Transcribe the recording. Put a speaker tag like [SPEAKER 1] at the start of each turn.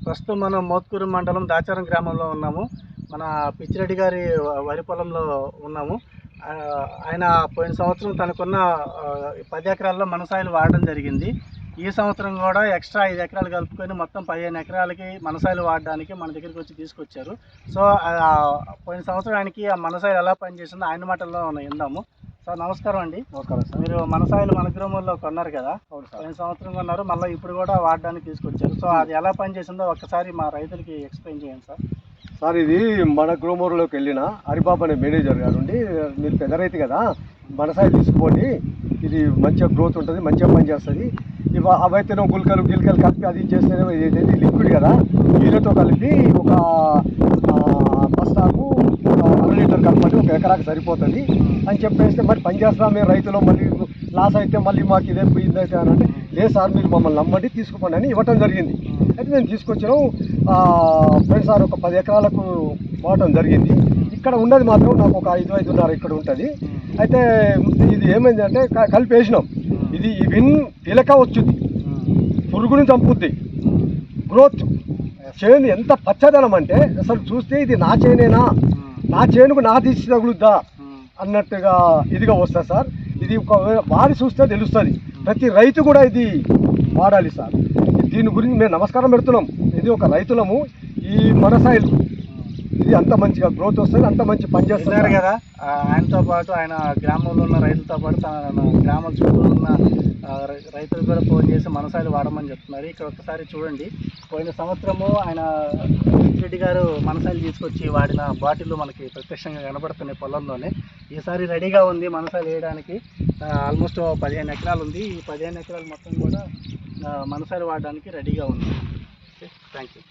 [SPEAKER 1] ప్రస్తుతం మనం మోత్కూరు మండలం దాచారం గ్రామంలో ఉన్నాము. మన పిచ్చిరెడ్డి గారి వరి పొలంలో ఉన్నాము. ఆయన పోయిన సంవత్సరం తనకున్న 10 ఎకరాల్లో మనసాయిలు వాడడం జరిగింది. ఈ సంవత్సరం కూడా ఎక్స్ట్రా 5 ఎకరాలు కలుపుకొని మొత్తం 15 ఎకరాలకి మనసాయిలు వాడడానికి మన దగ్గరికి వచ్చి తీసుకొచ్చారు. సో పోయిన సంవత్సరం ఆయనకి ఆ మనసాయిలు ఎలా పనిచేసిందో ఆయన మాటల్లో విందాము. సార్ నమస్కారం అండి.
[SPEAKER 2] నమస్కారం సార్.
[SPEAKER 1] మీరు మనసాయిలు మన గ్రామంలో కొన్నారు కదా? అవును సార్. పోయిన సంవత్సరం కొన్నారు, మళ్ళీ ఇప్పుడు కూడా వాడడానికి తీసుకొచ్చారు. సో అది ఎలా పనిచేసిందో ఒక్కసారి మా రైతులకి ఎక్స్ప్లెయిన్ చేయండి సార్.
[SPEAKER 2] సార్ ఇది మన గ్రోమోర్లోకి వెళ్ళిన హరిబాబు అనే మేనేజర్ గారు ఉండి, మీరు పెద్ద రైతు కదా, మనసాయి తీసుకోండి, ఇది మంచిగా గ్రోత్ ఉంటుంది, మంచిగా పనిచేస్తుంది, అవైతేనో గుల్కలు కలిపి అది చేస్తేనే ఏదైతే లిక్విడ్ కదా, నీళ్ళతో కలిపి ఒక బస్తాకు 1 లీటర్ కలపండి, 1 ఎకరాకి సరిపోతుంది అని చెప్పేస్తే, మరి పనిచేస్తాం మేము రైతులు, మళ్ళీ లాస్ అయితే మళ్ళీ మాకు ఇదే ఇదైతే అని అంటే, లేదు సార్ మీరు మమ్మల్ని నమ్మండి తీసుకోండి అని ఇవ్వటం జరిగింది. అయితే మేము తీసుకొచ్చినాం. ఫ్రెండ్స్ సార్ ఒక 10 ఎకరాలకు పోవటం జరిగింది. ఇక్కడ ఉన్నది మాత్రం నాకు ఒక 5-5.5 ఇక్కడ ఉంటుంది. అయితే ఇది ఏమైందంటే కలిపి వేసినాం. ఇది ఈవెన్ పిలక వచ్చుద్ది, పురుగుని చంపుద్ది, గ్రోత్ చేను ఎంత పచ్చదనం అంటే అసలు చూస్తే ఇది నా చేనేనా, నా చేనుకు నా తీసి తగులుద్దా అన్నట్టుగా ఇదిగా వస్తుంది సార్. ఇది ఒక వాడి చూస్తే తెలుస్తుంది. ప్రతి రైతు కూడా ఇది వాడాలి సార్. దీని గురించి మేము నమస్కారం పెడుతున్నాం. ఇది ఒక రైతులము. ఈ మనసాయిలు ఇది అంత మంచిగా గ్రోత్ వస్తుంది, అంత మంచి పనిచేస్తున్నారు
[SPEAKER 1] కదా. ఆయనతో పాటు ఆయన గ్రామంలో ఉన్న రైతులతో పాటు తన గ్రామాల చుట్టూ ఉన్న రైతులు కూడా ఫోన్ చేసి మనసాయిలు వాడమని చెప్తున్నారు. ఇక్కడ ఒకసారి చూడండి, పోయిన సంవత్సరము ఆయన రెడ్డి గారు మనసాయిలు తీసుకొచ్చి వాడిన బాటిల్ మనకి ప్రత్యక్షంగా కనబడుతున్నాయి పొలంలోనే. ఈసారి రెడీగా ఉంది మనసాయిలు వేయడానికి. ఆల్మోస్ట్ 15 ఎకరాలు ఉంది. ఈ 15 ఎకరాలు మొత్తం కూడా మనసాయిలు వాడడానికి రెడీగా ఉంది. Thank you.